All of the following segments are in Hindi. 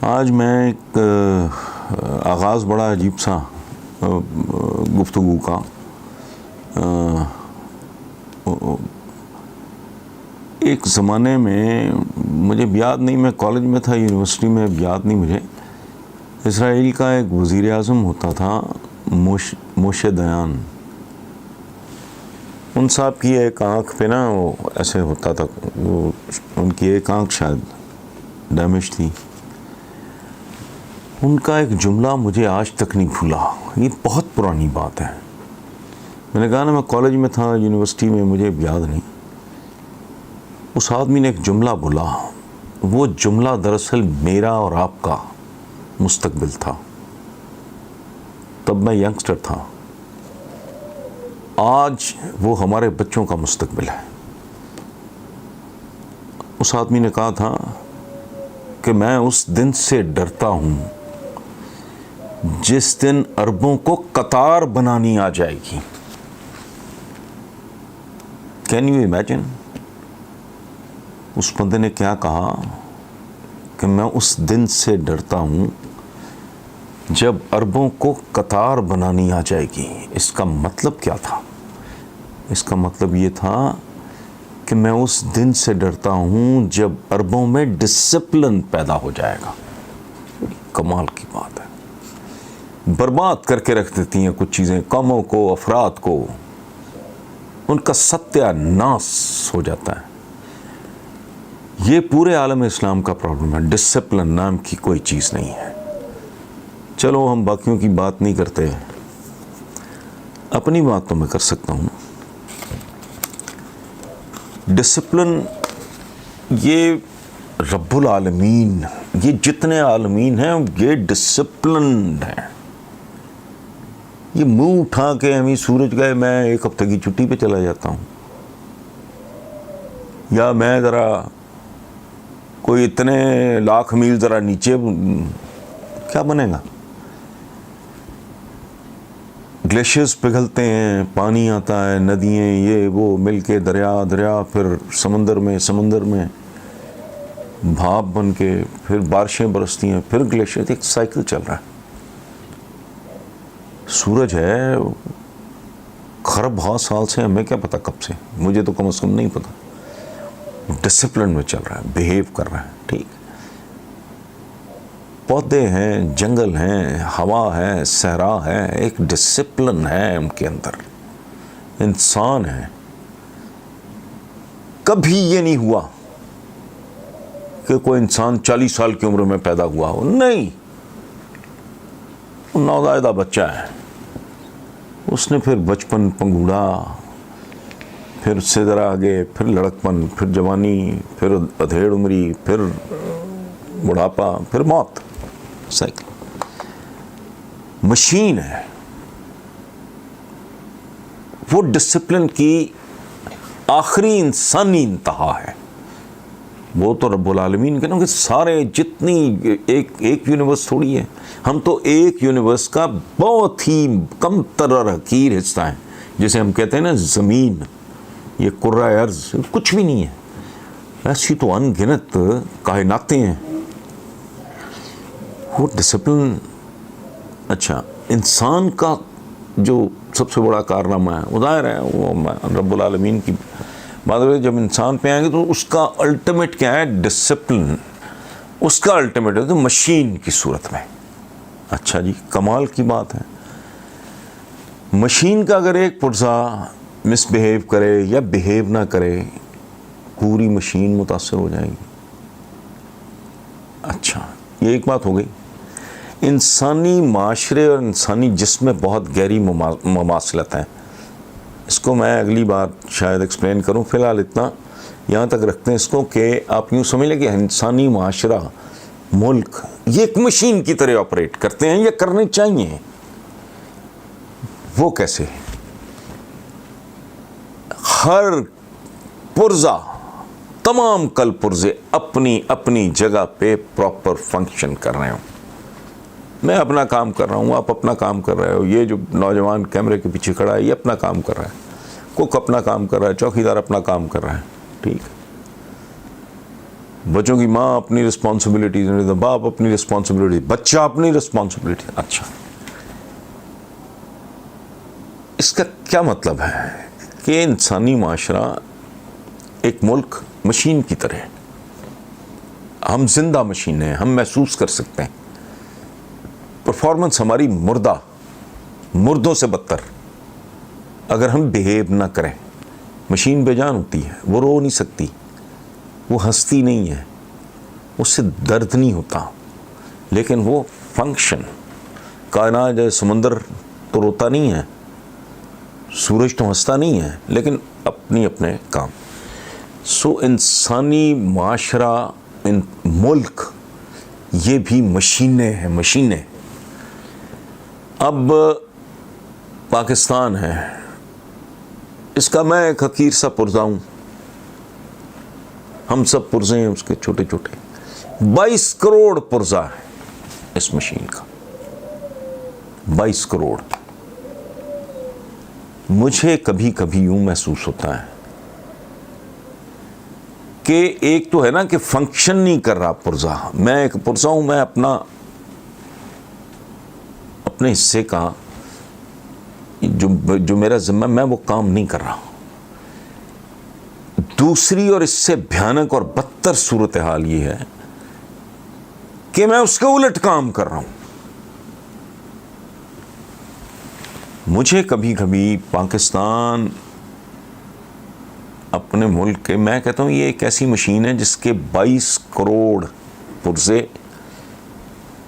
आज मैं एक आगाज़ बड़ा अजीब सा गुफ्तगू का। एक ज़माने में मुझे याद नहीं, मैं कॉलेज में था, यूनिवर्सिटी में, याद नहीं मुझे, इसराइल का एक वज़ीर आज़म होता था मोशे दयान। उन साहब की एक आँख पे ना वो ऐसे होता था, वो उनकी एक आँख शायद डैमेज थी। उनका एक जुमला मुझे आज तक नहीं भूला, ये बहुत पुरानी बात है। मैंने कहा ना, मैं कॉलेज में था, यूनिवर्सिटी में, मुझे याद नहीं। उस आदमी ने एक जुमला बोला, वो जुमला दरअसल मेरा और आपका मुस्तकबिल था। तब मैं यंगस्टर था, आज वो हमारे बच्चों का मुस्तकबिल है। उस आदमी ने कहा था कि मैं उस दिन से डरता हूँ जिस दिन अरबों को कतार बनानी आ जाएगी। Can you imagine? उस बंदे ने क्या कहा कि मैं उस दिन से डरता हूँ जब अरबों को कतार बनानी आ जाएगी। इसका मतलब क्या था? इसका मतलब ये था कि मैं उस दिन से डरता हूँ जब अरबों में डिसिप्लिन पैदा हो जाएगा। कमाल की बात है। बर्बाद करके रख देती हैं कुछ चीज़ें, कौमों को, अफराद को, उनका सत्यानाश हो जाता है। ये पूरे आलम इस्लाम का प्रॉब्लम है। डिसिप्लिन नाम की कोई चीज़ नहीं है। चलो, हम बाकियों की बात नहीं करते, अपनी बात तो मैं कर सकता हूँ। डिसिप्लिन, ये रब्बुल आलमीन, ये जितने आलमीन हैं ये डिसिप्लिन्ड हैं। ये मुंह उठा के हमें सूरज गए, मैं एक हफ्ते की छुट्टी पे चला जाता हूँ, या मैं ज़रा कोई इतने लाख मील ज़रा नीचे, क्या बनेगा? ग्लेशियर्स पिघलते हैं, पानी आता है, नदियाँ ये वो मिल के दरिया, फिर समंदर में भाप बन के, फिर बारिशें बरसती हैं, फिर ग्लेशियर, एक साइकिल चल रहा है। सूरज है खरब साल से, हमें क्या पता कब से, मुझे तो कम से कम नहीं पता। डिसिप्लिन में चल रहा है, बिहेव कर रहा है, ठीक। पौधे हैं, जंगल हैं, हवा है, सहरा है, एक डिसिप्लिन है उनके अंदर। इंसान है। कभी ये नहीं हुआ कि कोई इंसान 40 साल की उम्र में पैदा हुआ हो, नहीं। वो नौज़ायदा बच्चा है, उसने फिर बचपन पंगूड़ा, फिर उससे ज़रा आगे, फिर लड़कपन, फिर जवानी, फिर अधेड़ उम्री, फिर बुढ़ापा, फिर मौत। साइकिल मशीन है। वो डिसिप्लिन की आखिरी इंसानी इंतहा है। वो तो रब्बुल आलमीन के ना, कि सारे जितनी एक यूनिवर्स थोड़ी है, हम तो एक यूनिवर्स का बहुत ही कम तरह हकीर हिस्सा है। जैसे हम कहते हैं ना, ज़मीन, ये कुर्रा अर्ज़ कुछ भी नहीं है, ऐसी तो अनगिनत कायनातें हैं। वो डिसिप्लिन, अच्छा, इंसान का जो सबसे बड़ा कारनामा है, वो ज़ाहिर है वो रब्बुल आलमीन की बात है। जब इंसान पे आएंगे तो उसका अल्टीमेट क्या है? डिसिप्लिन। उसका अल्टीमेट है तो मशीन की सूरत में। अच्छा जी, कमाल की बात है। मशीन का अगर एक पुर्जा मिसबिहेव करे या बिहेव ना करे, पूरी मशीन मुतासर हो जाएगी। अच्छा, ये एक बात हो गई। इंसानी माशरे और इंसानी जिस्म में बहुत गहरी ममासलत है। इसको मैं अगली बार शायद एक्सप्लेन करूं। फ़िलहाल इतना यहाँ तक रखते हैं इसको, कि आप यूँ समझ लें कि इंसानी माशरा, मुल्क, ये एक मशीन की तरह ऑपरेट करते हैं, ये करने चाहिए। वो कैसे? हर पुर्जा, तमाम कल पुर्जे अपनी अपनी जगह पे प्रॉपर फंक्शन कर रहे हो। मैं अपना काम कर रहा हूँ, आप अपना काम कर रहे हो, ये जो नौजवान कैमरे के पीछे खड़ा है ये अपना काम कर रहा है, कुक अपना काम कर रहा है, चौकीदार अपना काम कर रहा है, ठीक। बच्चों की माँ अपनी रिस्पॉन्सिबिलिटी, बाप अपनी रिस्पॉन्सिबिलिटी, बच्चा अपनी रिस्पॉन्सिबिलिटी। अच्छा, इसका क्या मतलब है कि इंसानी माशरा एक मुल्क मशीन की तरह है। हम जिंदा मशीन हैं, हम महसूस कर सकते हैं। परफॉर्मेंस हमारी मुर्दों से बदतर अगर हम बिहेव ना करें। मशीन बेजान होती है, वो रो नहीं सकती, वो हंसती नहीं है, उससे दर्द नहीं होता, लेकिन वो फंक्शन, कायनात जैसे समंदर तो रोता नहीं है, सूरज तो हंसता नहीं है, लेकिन अपनी अपने काम। सो इंसानी माशरा, इन मुल्क, ये भी मशीनें हैं, मशीनें। अब पाकिस्तान है, इसका मैं एक हकीर सा पुर्जा हूँ, हम सब पुर्जे हैं उसके छोटे छोटे। 22 करोड़ पुर्जा है इस मशीन का, 22 करोड़। मुझे कभी कभी यूं महसूस होता है कि एक तो है ना कि फंक्शन नहीं कर रहा पुर्जा। मैं एक पुर्जा हूं, मैं अपने हिस्से का जो मेरा जिम्मा, मैं वो काम नहीं कर रहा। दूसरी और इससे भयानक और बदतर सूरत हाल ये है कि मैं उसके उलट काम कर रहा हूं। मुझे कभी कभी पाकिस्तान अपने मुल्क के, मैं कहता हूं ये एक ऐसी मशीन है जिसके 22 करोड़ पुर्जे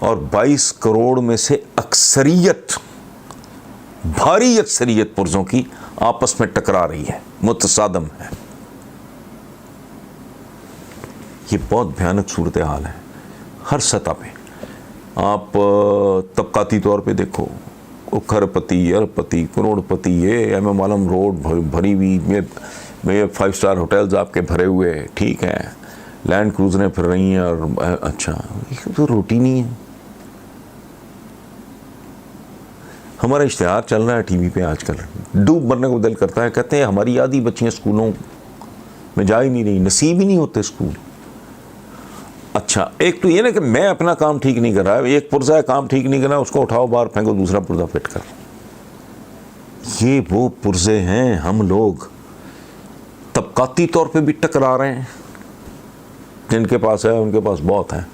और 22 करोड़ में से अक्सरियत, भारी अक्सरियत पुर्जों की आपस में टकरा रही है, मुतसादम है। ये बहुत भयानक सूरत हाल है हर सतह पे। आप तबकाती तौर पे देखो, खरपति, अरबपति, करोड़पति, ये एम आलम रोड भरी हुई, में 5 स्टार होटल्स आपके भरे हुए, ठीक है, लैंड क्रूजरें फिर रही हैं। और अच्छा, ये तो रोटी नहीं है। हमारा इश्तिहार चल रहा है टीवी पे आजकल, डूब मरने को दिल करता है। कहते हैं हमारी आधी बच्चियां स्कूलों में जा ही नहीं रही, नसीब ही नहीं होते स्कूल। अच्छा, एक तो ये ना कि मैं अपना काम ठीक नहीं कर रहा है, एक पुर्जा काम ठीक नहीं कर रहा, उसको उठाओ बाहर फेंको, दूसरा पुर्जा फिट कर। ये वो पुर्जे हैं, हम लोग तबकाती तौर पे भी टकरा रहे हैं। जिनके पास है उनके पास बहुत है,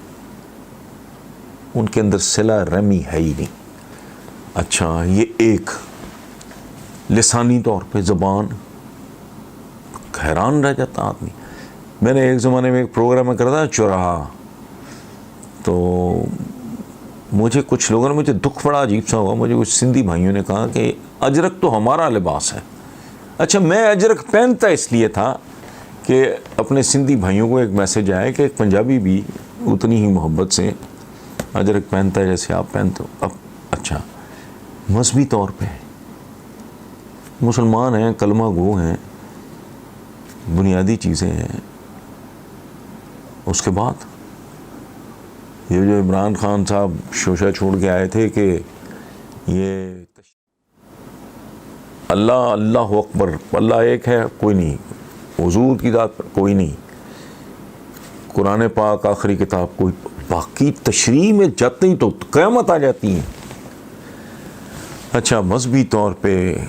उनके अंदर सिला रहमी है ही नहीं। अच्छा, ये एक लिसानी तौर पे ज़बान, हैरान रह जाता आदमी। मैंने एक ज़माने में एक प्रोग्राम में करा था चौराहा, तो मुझे कुछ लोगों ने, मुझे दुख बड़ा अजीब सा हुआ, मुझे कुछ सिंधी भाइयों ने कहा कि अजरक तो हमारा लिबास है। अच्छा, मैं अजरक पहनता इसलिए था कि अपने सिंधी भाइयों को एक मैसेज आया कि एक पंजाबी भी उतनी ही मोहब्बत से अजरक पहनता है जैसे आप पहनते हो। अब अच्छा, मजहबी तौर पे मुसलमान हैं, कलमा गो हैं, बुनियादी चीज़ें हैं। उसके बाद ये जो इमरान खान साहब शोशा छोड़ के आए थे कि ये अल्लाह, अल्लाह अकबर, अल्लाह एक है, कोई नहीं, हुजूर की जात पर कोई नहीं, कुरान पाक आखिरी किताब कोई, बाकी तशरीह में जाते ही तो क़यामत आ जाती है। अच्छा, मजहबी तौर पे,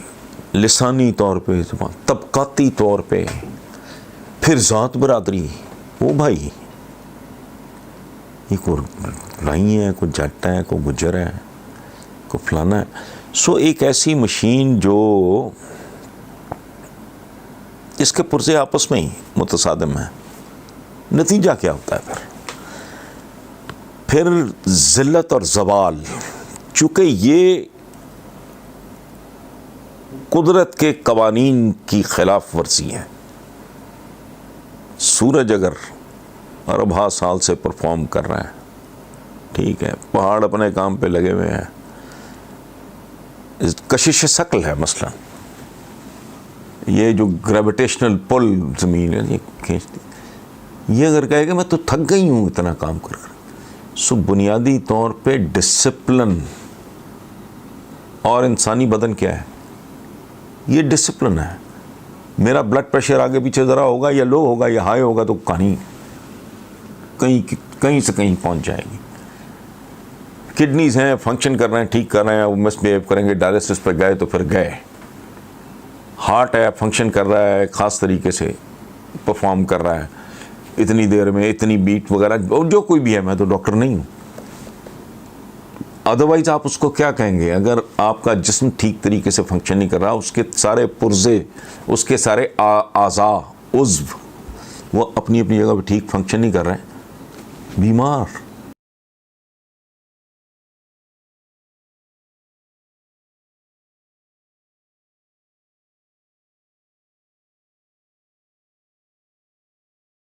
लिसानी तौर पे, तबकाती तौर पे, फिर ज़ात बरादरी, ओ भाई ये कोई राई है, कोई जट है, कोई गुजर है, कोई फलाना है। सो एक ऐसी मशीन जो इसके पुर्जे आपस में ही मुतसादम है। नतीजा क्या होता है फिर ज़िल्लत और ज़वाल। चूँकि ये कुदरत के कवानीन की खिलाफ वर्जी है। सूरज अगर अरबा साल से परफॉर्म कर रहा है, ठीक है, पहाड़ अपने काम पे लगे हुए हैं, कशिश शकल है मसलन, ये जो ग्रेविटेशनल पुल ज़मीन है ये खींचती, ये अगर कहेगा मैं तो थक गई हूँ इतना काम कर कर। सो बुनियादी तौर पे डिसिप्लिन, और इंसानी बदन क्या है, ये डिसिप्लिन है। मेरा ब्लड प्रेशर आगे पीछे ज़रा होगा या लो होगा या हाई होगा तो कहानी कहीं से कहीं पहुंच जाएगी। किडनीज हैं, फंक्शन कर रहे हैं, ठीक कर रहे हैं, वो मिसबिहेव करेंगे, डायलिसिस पर गए तो फिर गए। हार्ट है, फंक्शन कर रहा है, ख़ास तरीके से परफॉर्म कर रहा है, इतनी देर में इतनी बीट वगैरह, और जो कोई भी है, मैं तो डॉक्टर नहीं हूँ। अदरवाइज आप उसको क्या कहेंगे? अगर आपका जिस्म ठीक तरीके से फंक्शन नहीं कर रहा, उसके सारे पुर्जे, उसके सारे आज़ा, उज़्व वो अपनी अपनी जगह पर ठीक फंक्शन नहीं कर रहे हैं, बीमार।